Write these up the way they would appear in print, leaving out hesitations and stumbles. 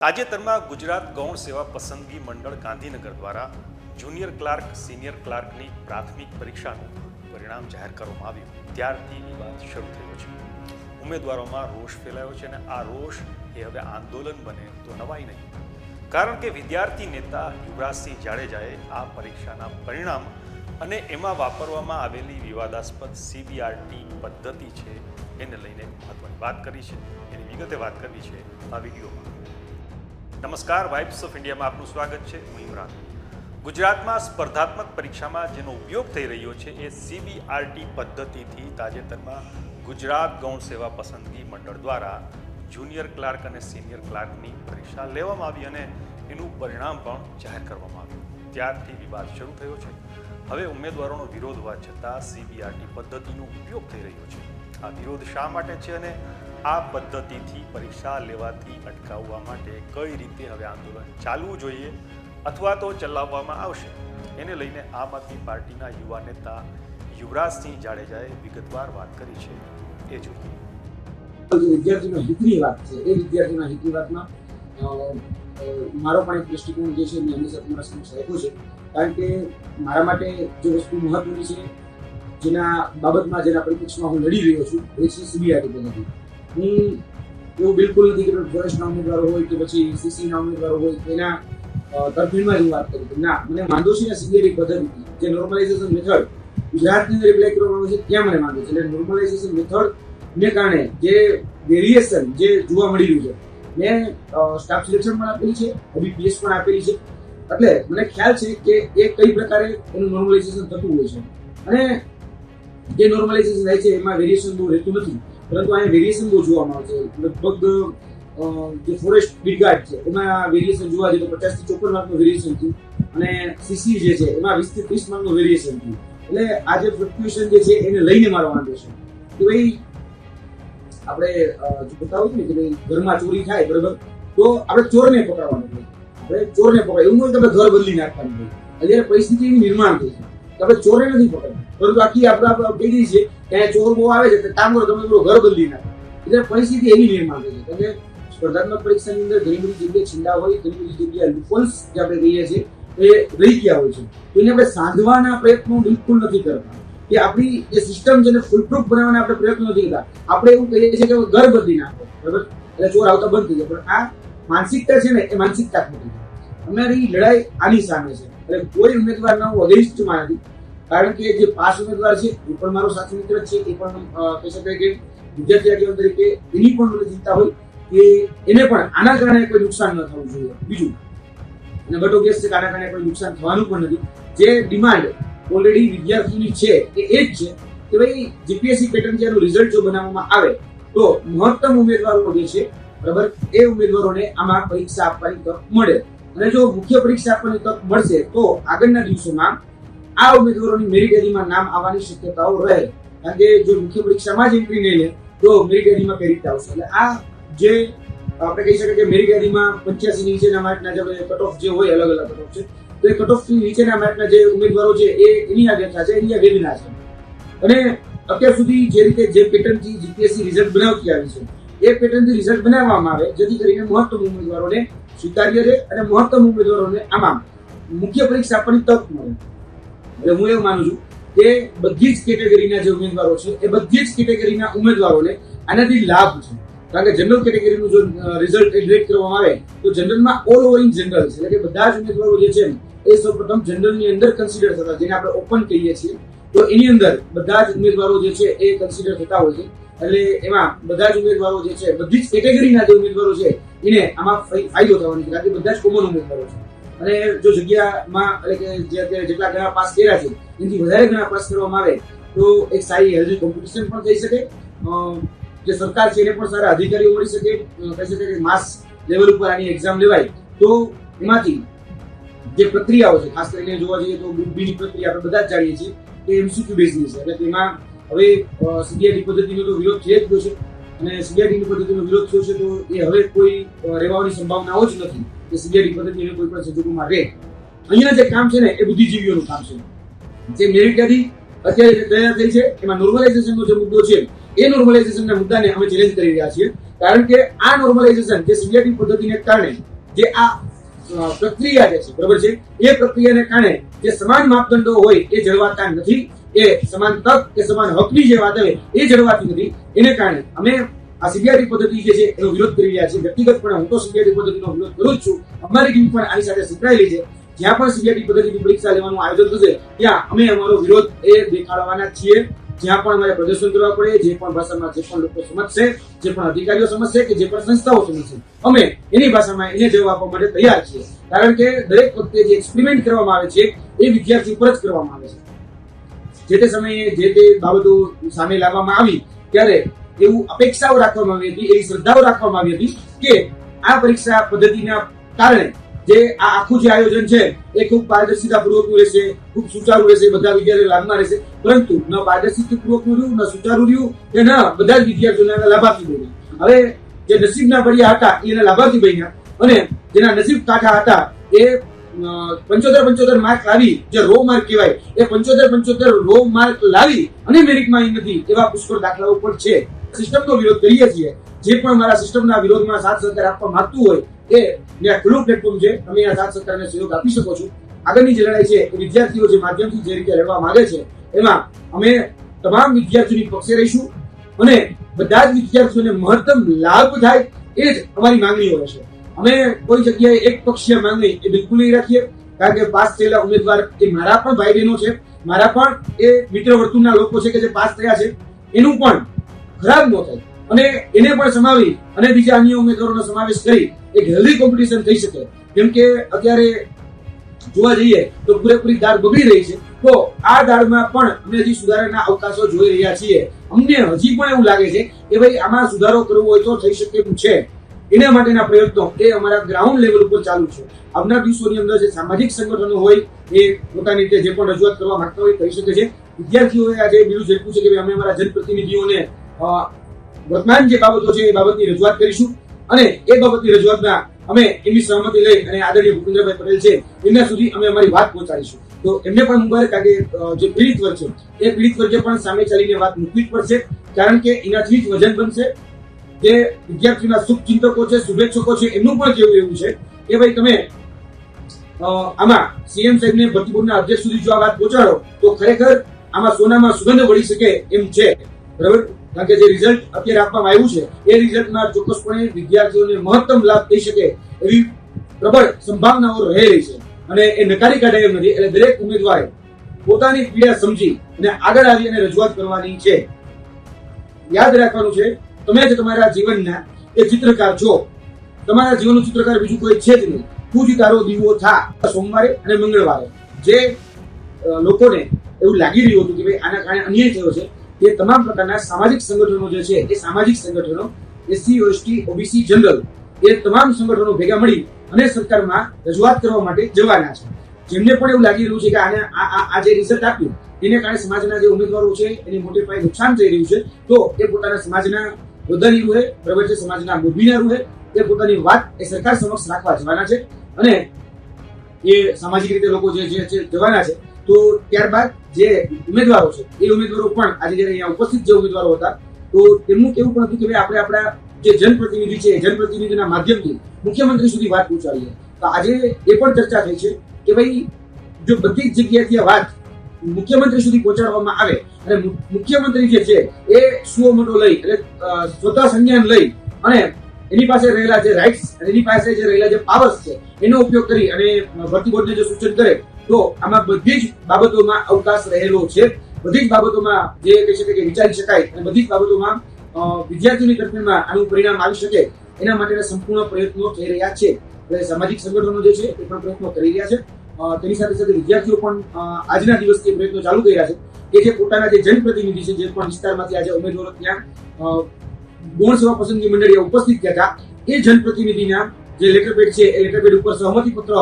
તાજેતરમાં ગુજરાત ગૌણ સેવા પસંદગી મંડળ ગાંધીનગર દ્વારા જુનિયર ક્લાર્ક સિનિયર ક્લાર્કની પ્રાથમિક પરીક્ષાનું પરિણામ જાહેર કરવામાં આવ્યું ત્યારથી વિવાદ શરૂ થયો છે। ઉમેદવારોમાં રોષ ફેલાયો છે અને આ રોષ એ હવે આંદોલન બને તો નવાઈ નહીં, કારણ કે વિદ્યાર્થી નેતા યુવરાજસિંહ જાડેજાએ આ પરીક્ષાના પરિણામ અને એમાં વાપરવામાં આવેલી વિવાદાસ્પદ CBRT પદ્ધતિ છે એને લઈને મહત્વની વાત કરી છે, એની વિગતે વાત કરવી છે આ વિડીયોમાં। નમસ્કાર, વાઇબ્સ ઓફ ઇન્ડિયામાં આપનું સ્વાગત છે। હું ઇમરાન। ગુજરાતમાં સ્પર્ધાત્મક પરીક્ષામાં જેનો ઉપયોગ થઈ રહ્યો છે એ CBRT પદ્ધતિથી તાજેતરમાં ગુજરાત ગૌણ સેવા પસંદગી મંડળ દ્વારા જુનિયર ક્લાર્ક અને સિનિયર ક્લાર્કની પરીક્ષા લેવામાં આવી અને એનું પરિણામ પણ જાહેર કરવામાં આવ્યું ત્યારથી વિવાદ શરૂ થયો છે। હવે ઉમેદવારોનો વિરોધ હોવા છતાં CBRT પદ્ધતિનો ઉપયોગ થઈ રહ્યો છે। આ વિરોધ શા માટે છે અને આ પદ્ધતિથી પરીક્ષા લેવાથી અટકાવવા માટે કઈ રીતે હવે આંદોલન ચાલવું જોઈએ અથવા તો ચલાવવામાં આવશે, એને લઈને આમ આદમી પાર્ટીના યુવા નેતા યુવરાજસિંહ જાડેજાએ વિગતવાર વાત કરી છે, એ જોઈએ। વિદ્યાર્થીનો હિતની વાત છે, એ વિદ્યાર્થીના હિતની વાતમાં મારો પણ એક દૃષ્ટિકોણ જે છે મેં હંમેશા તમારા સમક્ષ રાખ્યો છે, કારણ કે મારા માટે જે વસ્તુ મહત્વની છે, જેના બાબતમાં જેના પરિપ્રેક્ષમાં હું લડી રહ્યો છું એ છે CBRT પદ્ધતિ। હું એવું બિલકુલ નથી કે ફોરેસ્ટના ઉમેદવારો હોય કે પછી CCના ઉમેદવારો હોય એના તરફેણમાં જ વાત કરું છું, ના, મને વાંધો છે CBRT પદ્ધતિ જે નોર્મલાઇઝેશન મેથડ ગુજરાતની અંદર એપ્લાય કરવામાં આવે છે ત્યાં મને વાંધો છે। એટલે નોર્મલાઇઝેશન મેથડને કારણે જે વેરિએશન જે જોવા મળી રહ્યું છે, મેં સ્ટાફ સિલેક્શન પણ આપેલી છે, OBPS પણ આપેલી છે, એટલે મને ખ્યાલ છે કે એ કઈ પ્રકારે એનું નોર્મલાઇઝેશન થતું હોય છે અને જે નોર્મલાઇઝેશન થાય છે એમાં વેરિએશન બહુ રહેતું નથી, પરંતુ અહીંયા વેરિએશન બહુ જોવામાં આવે છે। લગભગ જે ફોરેસ્ટ બીટગાર્ડ છે એમાં વેરિએશન જોવા જઈએ તો 50 થી 54 માર્કનું વેરિએશન થયું અને CC જે છે એમાં 20 થી 30 માર્કનું વેરિએશન થયું। એટલે આ જે ફ્લક્ચ્યુએશન જે છે એને લઈને મારો વાંધો છે કે ભાઈ આપણે જોતા હોય ને કે ભાઈ ઘરમાં ચોરી થાય, બરાબર, તો આપણે ચોરને પકડવાનું હોય, આપણે ચોરને પકડાય એવું હોય તો આપણે ઘર બદલી નાખવાનું હોય। અત્યારે પરિસ્થિતિ એવી નિર્માણ થઈ છે કે આપણે ચોરને નથી પકડતા, પરંતુ આખી આપણે કહી દઈએ છીએ કે ચોર બહુ આવે છે કામ કરો તમે ઘર બદલી નાખો, એટલે પરિસ્થિતિ એવી નિર્માણ થઈ છે। એટલે સ્પર્ધાત્મક પરીક્ષાની અંદર ઘણી બધી જગ્યાએ છિંડા હોય, ઘણી બધી જગ્યાએ લૂપહોલ્સ જે આપણે કહીએ છીએ એ રહી ગયા હોય છે, તો એને આપણે સાંધવાના પ્રયત્નો બિલકુલ નથી કરતા કે આપણી જે સિસ્ટમ છે એને ફૂલપ્રૂફ બનાવવાના આપણે પ્રયત્નો નથી કરતા। આપણે એવું કહીએ છીએ કે ઘર બદલી નાખો, બરાબર, એટલે ચોર આવતા બંધ થઈ જાય, પણ આ માનસિકતા છે ને એ માનસિકતા ખોટી છે। અમારી લડાઈ આની સામે છે। એટલે કોઈ ઉમેદવારના હું અગેન્સ્ટમાં નથી, કારણ કે જે પાસ ઉમેદવાર છે એ પણ મારો સાથી મિત્ર છે, એ પણ કહી શકાય કે વિદ્યાર્થી આગેવાન તરીકે એની પણ મને ચિંતા હોય કે એને પણ આના કારણે કોઈ નુકસાન ન થવું જોઈએ। બીજું અને બટો કેસ છે કે આના કારણે કોઈ નુકસાન થવાનું પણ નથી। જે ડિમાન્ડ ઓલરેડી વિદ્યાર્થીની છે એ જ છે કે ભાઈ GPSC પેટર્ન જેનું રિઝલ્ટ જો બનાવવામાં આવે તો મહત્તમ ઉમેદવારો જે છે, બરાબર, એ ઉમેદવારોને આમાં પરીક્ષા આપવાની તક મળે અને જો મુખ્ય પરીક્ષા આપવાની તક મળશે તો આગળના દિવસોમાં આ ઉમેદવારોની મેરિટ યાદીમાં નામ આવવાની શક્યતાઓ રહે, કારણ કે જો મુખ્ય પરીક્ષામાં જ એન્ટ્રી નહીં લે તો મેરિટ યાદીમાં કઈ રીતે આવશે। એટલે આ જે આપણે કહી શકીએ કે મેરિટ યાદીમાં 85 ની નીચેના માર્કના જે કટ ઓફ જે હોય, અલગ અલગ કટ ઓફ છે, તો એ કટ ઓફથી નીચેના માર્કના જે ઉમેદવારો છે એ એની આગળના છે, એની વેગના છે। અને અત્યાર સુધી જે રીતે જે પેટર્નથી GPSC રિઝલ્ટ બનાવતી આવી છે એ પેટર્નથી રિઝલ્ટ બનાવવામાં આવે જેથી કરીને મહત્તમ ઉમેદવારોને સ્વીકાર્ય રહે અને મહત્તમ ઉમેદવારોને આમાં મુખ્ય પરીક્ષા આપવાની તક મળે। એટલે હું એવું માનું છું કે બધી જ કેટેગરીના જે ઉમેદવારો છે એ બધી જ કેટેગરીના ઉમેદવારોને આનાથી લાભ છે, કારણ કે જનરલ કેટેગરીનું જો રિઝલ્ટ એગ્રેડ કરવામાં આવે તો જનરલમાં ઓલ ઓવર ઇન જનરલ છે, એટલે કે બધા જ ઉમેદવારો જે છે એ સૌપ્રથમ જનરલની અંદર કન્સિડર થતા, જેને આપણે ઓપન કહીએ છીએ, તો એની અંદર બધા જ ઉમેદવારો જે છે એ કન્સિડર થતા હોય છે। એટલે એમાં બધા જ ઉમેદવારો જે છે, બધી જ કેટેગરીના જે ઉમેદવારો છે એને આમાં ફાયદો થવાનો છે, કારણ કે બધા જ કોમન ઉમેદવારો છે અને જો જગ્યામાં એટલે કે જે અત્યારે જેટલા ગણા પાસ કર્યા છે એનાથી વધારે ગણા પાસ કરવામાં આવે તો એક સારી હેલ્ધી કોમ્પિટિશન પણ થઈ શકે, જે સરકાર છે એને પણ સારા અધિકારીઓ મળી શકે, કહી શકાય કે માસ લેવલ ઉપર આની એક્ઝામ લેવાય તો એમાંથી જે પ્રક્રિયાઓ છે, ખાસ કરીને જોવા જઈએ તો ગ્રુપ બીની પ્રક્રિયા આપણે બધા જ જાણીએ છીએ કે MCQ બેઝની છે, એટલે તેમાં હવે CBRT પદ્ધતિનો તો વિરોધ થઈ જ ગયો છે અને CBRT પદ્ધતિનો વિરોધ થયો છે તો એ હવે કોઈ રહેવાની સંભાવનાઓ જ નથી કે CBRT પદ્ધતિને કોઈ પણ સંજોગોમાં રહે। અહીંના જે કામ છે ને એ બુદ્ધિજીવીઓનું કામ છે। જે મેરિટ યાદી અત્યારે તૈયાર થઈ છે એમાં નોર્મલાઇઝેશનનો જે મુદ્દો છે એ નોર્મલાઇઝેશનના મુદ્દાને અમે ચેલેન્જ કરી રહ્યા છીએ કારણ કે આ નોર્મલાઇઝેશન જે સીબીઆઈટી પદ્ધતિને કારણે જે આ પ્રક્રિયા જે છે બરાબર છે, એ પ્રક્રિયાને કારણે જે સમાન માપદંડો હોય એ જળવાતા નથી, એ સમાન તક કે સમાન હકની જે વાત આવે એ જળવાતી નથી. એને કારણે અમે આ સીબીઆઈટી પદ્ધતિ જે છે એનો વિરોધ કરી રહ્યા છીએ. વ્યક્તિગતપણે હું તો સીબીઆઈટી પદ્ધતિનો વિરોધ કરું જ છું. અમારી ટીમ પણ આની સાથે સંકળાયેલી છે. જ્યાં પણ સીબીઆઈટી પદ્ધતિની પરીક્ષા લેવાનું આયોજન થશે ત્યાં અમે અમારો વિરોધ એ દેખાડવાના છીએ. જ્યાં પણ અમારે પ્રદર્શન કરવા પડે, જે પણ ભાષામાં જે પણ લોકો સમજશે, જે પણ અધિકારીઓ સમજશે કે જે પણ સંસ્થાઓ સમજશે, અમે એની ભાષામાં એને જવાબ આપવા માટે તૈયાર છીએ. કારણ કે દરેક વખતે જે એક્સપેરિમેન્ટ કરવામાં આવે છે એ વિદ્યાર્થી પર જ કરવામાં આવે છે. જે તે સમયે જે તે બાબતો સામે લાવવામાં આવી ત્યારે એવું અપેક્ષાઓ રાખવામાં આવી હતી, એવી શ્રદ્ધાઓ રાખવામાં આવી હતી કે આ પરીક્ષા પદ્ધતિના કારણે જે આ આખું જે આયોજન છે એ ખૂબ પારદર્શિતા પૂર્વકનું રહેશે, ખૂબ સુચારું રહેશે, બધા વિદ્યાર્થીઓ લાભમાં રહેશે. પરંતુ ન પારદર્શિતા પૂર્વકનું રહ્યું, ન સુચારું રહ્યું કે ન બધા જ વિદ્યાર્થીઓના લાભાર્થી બન્યા. હવે જે નસીબના બળિયા હતા એના લાભાર્થી બન્યા અને જેના નસીબ કાઠા હતા એ 75 માર્ક લાવી, જે રો માર્ક કહેવાય, એ 75 રો માર્ક લાવી અને મેરિટમાં આવી નથી એવા પુષ્કળ દાખલાઓ પણ છે. સિસ્ટમનો વિરોધ કરીએ છીએ. જે પણ મારા સિસ્ટમના વિરોધમાં સાથ સહકાર આપવા માંગતું હોય એ ખુલ્લું પ્લેટફોર્મ છે, તમે આ સાથ સહકારને સહયોગ આપી શકો છો. આગળની જે લડાઈ છે એ વિદ્યાર્થીઓ જે માધ્યમથી જે રીતે લડવા માંગે છે એમાં અમે તમામ વિદ્યાર્થીઓની પક્ષે રહીશું અને બધા જ વિદ્યાર્થીઓને મહત્તમ લાભ થાય એ જ અમારી માંગણીઓ રહેશે. અમે કોઈ જગ્યાએ એક પક્ષીય માંગણી એ બિલકુલ નહીં રાખીએ, કારણ કે પાસ થયેલા ઉમેદવાર એ મારા પણ ભાઈ બહેનો છે, મારા પણ એ મિત્ર વર્તુળના લોકો છે કે જે પાસ થયા છે, એનું પણ ખરાબ ન થાય અને એને પણ સમાવી અને બીજા અન્ય ઉમેદવારોનો સમાવેશ કરી એક હેલ્ધી કોમ્પિટિશન થઈ શકે. કેમ કે અત્યારે જોવા જઈએ તો પૂરેપૂરી દાળ બગડી રહી છે, તો આ દાળમાં પણ અમે હજી સુધારાના અવકાશો જોઈ રહ્યા છીએ. અમને હજી પણ એવું લાગે છે કે ભાઈ આમાં સુધારો કરવો હોય તો થઈ શકે એમ છે. એના માટેના પ્રયત્નો એ અમારા ગ્રાઉન્ડ લેવલ ઉપર ચાલુ છે. આવનાર દિવસોની અંદર જે સામાજિક સંગઠનો હોય એ પોતાની રીતે જે પણ રજૂઆત કરવા માંગતા હોય કરી શકે છે. વિદ્યાર્થીઓએ આજે બીજું ઝડપ્યું છે કે અમે અમારા જનપ્રતિનિધિઓને વર્તમાન જે બાબતો છે એ બાબતની રજૂઆત કરીશું અને એ બાબતની રજૂઆતમાં અમે એમની સહમતિ લઈ અને આદરણીય ભૂપેન્દ્રભાઈ પટેલ છે એમના સુધી અમે અમારી વાત પહોંચાડીશું. તો એમને પણ મુબારક, કારણ કે જે પીડિત વર્ગ છે એ પીડિત વર્ગે પણ સામે ચાલીને વાત મૂકવી જ પડશે, કારણ કે એનાથી જ વજન બનશે. જે વિદ્યાર્થીઓના શુભ ચિંતકો છે, શુભેચ્છકો છે, એમનું પણ કેવું એવું છે કે ભાઈ તમે આમાં સીએમ સાહેબને ભરતી બોર્ડના અધ્યક્ષ સુધી જો આ વાત પહોંચાડો તો ખરેખર આમાં સોનામાં સુગંધ વળી શકે એમ છે. બરાબર, કારણ કે જે રિઝલ્ટ અત્યારે આપવામાં આવ્યું છે એ રિઝલ્ટમાં ચોક્કસપણે વિદ્યાર્થીઓને મહત્તમ લાભ થઈ શકે એવી પ્રબળ સંભાવનાઓ રહેલી છે અને એ નકારી કાઢાય એમ નથી. એટલે દરેક ઉમેદવારે પોતાની પીડા સમજી અને આગળ આવી અને રજૂઆત કરવાની છે. યાદ રાખવાનું છે, તમે જ તમારા જીવનના એ ચિત્રકાર છો. તમારા જીવનનું ચિત્રકાર બીજું કોઈ છે જ નહીં. તું જ તારો દીવો થા. સોમવારે અને મંગળવારે જે લોકોને એવું લાગી રહ્યું હતું કે ભાઈ આના કારણે અન્યાય થયો છે, એ તમામ પ્રકારના સામાજિક સંગઠનો જે છે એ સામાજિક સંગઠનો એસસી, એસટી, ઓબીસી, જનરલ એ તમામ સંગઠનો ભેગા મળી અને સરકારમાં રજૂઆત કરવા માટે જવાના છે. જેમને પણ એવું લાગી રહ્યું છે કે આને આ જે રિઝલ્ટ આપ્યું એને કારણે સમાજના જે ઉમેદવારો છે એને મોટે પાયે નુકસાન થઈ રહ્યું છે, તો એ પોતાના સમાજના હોદ્દાની રૂહે, બરાબર છે, સમાજના મુદ્દીના રૂહે એ પોતાની વાત એ સરકાર સમક્ષ રાખવા જવાના છે અને એ સામાજિક રીતે લોકો જે જવાના છે. તો ત્યારબાદ જે ઉમેદવારો છે એ ઉમેદવારો પણ આજે જયારે અહીંયા ઉપસ્થિત જે ઉમેદવારો હતા તો તેમનું કેવું પણ હતું કે ભાઈ આપણે આપણા જે જનપ્રતિનિધિ છે જનપ્રતિનિધિના માધ્યમથી મુખ્યમંત્રી સુધી વાત પહોંચાડીએ. તો આજે એ પણ ચર્ચા થઈ છે કે ભાઈ જો બધી જ જગ્યાએથી આ વાત મુખ્યમંત્રી સુધી પહોંચાડવામાં આવે અને મુખ્યમંત્રી જે છે એ સુઓ મોટો લઈ એટલે સ્વતઃ સંજ્ઞાન લઈ અને એની પાસે રહેલા જે રાઇટ્સ અને એની પાસે જે રહેલા જે પાવર્સ છે એનો ઉપયોગ કરી અને ભરતી બોર્ડને જો સૂચન કરે તો આમાં બધી જ બાબતોમાં અવકાશ રહેલો છે. બધી જ બાબતોમાં જે કહી શકે કે વિચારી શકાય અને બધી જ બાબતોમાં વિદ્યાર્થીઓની તરફેણમાં આનું પરિણામ આવી શકે એના માટેના સંપૂર્ણ પ્રયત્નો થઈ રહ્યા છે. એટલે સામાજિક સંગઠનો જે છે એ પણ પ્રયત્નો કરી રહ્યા છે. તેની સાથે સાથે વિદ્યાર્થીઓ પણ આજના દિવસથી પ્રયત્નો ચાલુ કર્યા છે કે જે પોતાના જે જનપ્રતિનિધિ છે જે પણ વિસ્તારમાંથી આજે ઉમેદવારો ત્યાં ગૌણ સેવા પસંદગી મંડળીએ ઉપસ્થિત થયા હતા એ જનપ્રતિનિધિના જે લેટરપેડ છે એ લેટરપેડ ઉપર સહમતિ પત્ર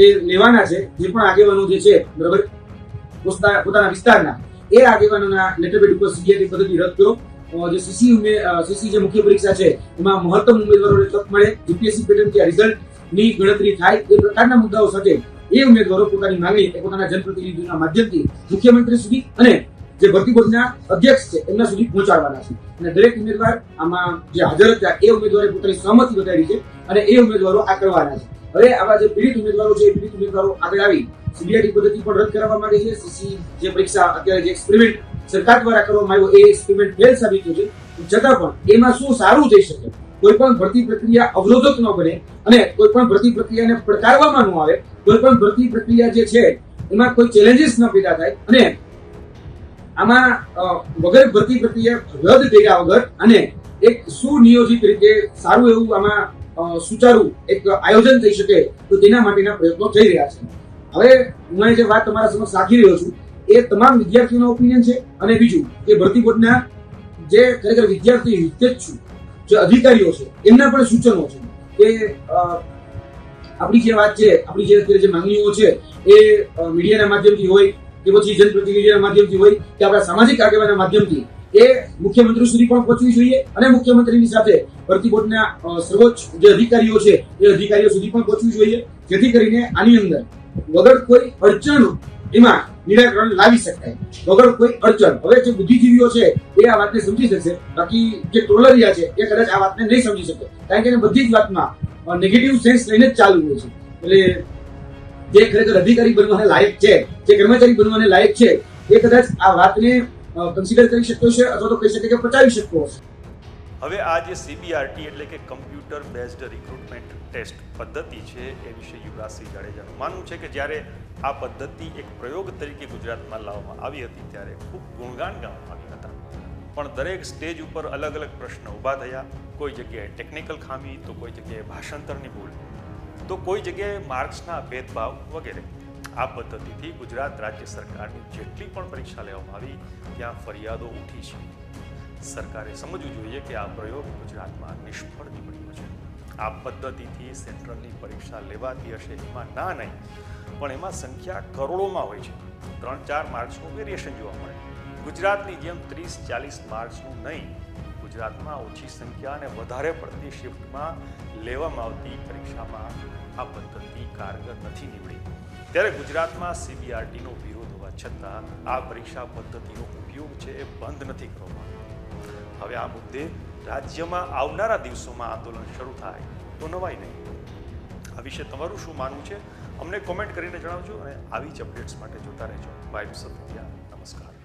એ લેવાના છે. જે પણ આગેવાનો જે છે બરાબર પોતાના વિસ્તારના એ આગેવાનોના લેટરપેડ ઉપર સીબીઆઈટી પદ્ધતિ રદ કરો. જે સીસી જે મુખ્ય પરીક્ષા છે એમાં મહત્તમ ઉમેદવારોને તક મળે, જીપીએસસી પેટર્નથી આ રિઝલ્ટની ગણતરી થાય, એ પ્રકારના મુદ્દાઓ સાથે એ ઉમેદવારો પોતાની માંગણી પોતાના જનપ્રતિનિધિઓના માધ્યમથી મુખ્યમંત્રી સુધી અને જે ભરતી બોર્ડના અધ્યક્ષ છે એમના સુધી પહોંચાડવાના છે અને દરેક ઉમેદવાર આમાં જે હાજર હતા એ ઉમેદવારે પોતાની સહમતિ બતાવી છે અને એ ઉમેદવારો આ કરવાના છે. હવે આવા જે પીડિત ઉમેદવારો છે એ પીડિત ઉમેદવારો આગળ આવી સીબીઆરટી પદ્ધતિ પણ રદ કરવા માંગે છે. સીસી જે પરીક્ષા અત્યારે જે એક્સપેરિમેન્ટ સરકાર દ્વારા કરવામાં આવ્યો એ એક્સપેરિમેન્ટ ફેલ સાબિત થયો છે, છતાં પણ એમાં શું સારું થઈ શકે, કોઈ પણ ભરતી પ્રક્રિયા અવરોધક ન બને અને કોઈ પણ ભરતી પ્રક્રિયાને પડકારવામાં ન આવે, કોઈ પણ ભરતી પ્રક્રિયા જે છે એમાં કોઈ ચેલેન્જીસ ન પેદા થાય અને આમાં વગર ભરતી પ્રક્રિયા રદ કર્યા વગર અને એક સુનિયોજિત રીતે સારું એવું આમાં સુચારું એક આયોજન થઈ શકે તો તેના માટેના પ્રયત્નો થઈ રહ્યા છે. હવે હું જે વાત તમારા સમક્ષ રાખી રહ્યો છું એ તમામ વિદ્યાર્થીઓનો ઓપિનિયન છે અને બીજું કે ભરતી બોર્ડના જે ખરેખર વિદ્યાર્થી હિતેચ્છુ જે અધિકારીઓ છે એમના પણ સૂચનો છે કે આપણી જે વાત છે, આપણી જે અત્યારે જે માંગણીઓ છે એ મીડિયાના માધ્યમથી હોય કે પછી જનપ્રતિનિધિના માધ્યમથી હોય કે આપણા સામાજિક આગેવાનના માધ્યમથી એ મુખ્યમંત્રી સુધી પણ પહોંચવી જોઈએ અને મુખ્યમંત્રીની સાથે ભરતી બોર્ડના સર્વોચ્ચ જે અધિકારીઓ છે એ અધિકારીઓ સુધી પણ પહોંચવી જોઈએ, જેથી કરીને આની અંદર વગર કોઈ અડચણ એમાં નિરાકરણ લાવી શકાય, વગર કોઈ અડચણ. હવે જે બુદ્ધિજીવીઓ છે એ આ વાતને સમજી શકશે, બાકી જે ટ્રોલરિયા છે એ કદાચ આ વાતને નહીં સમજી શકે, કારણ કે બધી જ વાતમાં નેગેટિવ સેન્સ લઈને જ ચાલુ હોય છે. એટલે જે ખરેખર અધિકારી બનવાને લાયક છે, જે કર્મચારી બનવાને લાયક છે એ કદાચ આ વાતને કન્સિડર કરી શકતો છે અથવા તો કહી શકે કે પચાવી શકતો હશે. હવે આ જે સીબીઆરટી એટલે કે કમ્પ્યુટર બેઝડ રિક્રુટમેન્ટ ટેસ્ટ પદ્ધતિ છે એ વિશે યુવરાજસિંહ જાડેજાનું માનવું છે કે જ્યારે આ પદ્ધતિ એક પ્રયોગ તરીકે ગુજરાતમાં લાવવામાં આવી હતી ત્યારે ખૂબ ગુણગાન ગાવામાં આવ્યા હતા, પણ દરેક સ્ટેજ ઉપર અલગ અલગ પ્રશ્ન ઊભા થયા. કોઈ જગ્યાએ ટેકનિકલ ખામી, તો કોઈ જગ્યાએ ભાષાંતરની ભૂલ, તો કોઈ જગ્યાએ માર્ક્સના ભેદભાવ વગેરે. આ પદ્ધતિથી ગુજરાત રાજ્ય સરકારની જેટલી પણ પરીક્ષા લેવામાં આવી ત્યાં ફરિયાદો ઉઠી છે. સરકારે સમજવું જોઈએ કે આ પ્રયોગ ગુજરાતમાં નિષ્ફળ નીવડ્યો છે. આ પદ્ધતિથી સેન્ટ્રલની પરીક્ષા લેવાતી હશે એમાં ના નહીં, પણ એમાં સંખ્યા કરોડોમાં હોય છે. 3-4 માર્ક્સનું વેરિએશન જોવા મળે. ગુજરાતની જેમ 30-40 માર્ક્સનું નહીં, ગુજરાતમાં ઓછી સંખ્યા અને વધારે પડતી શિફ્ટમાં લેવામાં આવતી પરીક્ષામાં આ પદ્ધતિ કારગર નથી નીવડી. ત્યારે ગુજરાતમાં સીબીઆરટીનો વિરોધ હોવા છતાં આ પરીક્ષા પદ્ધતિનો ઉપયોગ છે એ બંધ નથી કરવામાં આવ્યો. હવે આ મુદ્દે રાજ્યમાં આવનારા દિવસોમાં આંદોલન શરૂ થાય તો નવાઈ નહીં. આ વિશે તમારું શું માનવું છે અમને કોમેન્ટ કરીને જણાવજો અને આવી જ અપડેટ્સ માટે જોતા રહેજો વાઇબ્સ ઓફ ઇન્ડિયા. નમસ્કાર.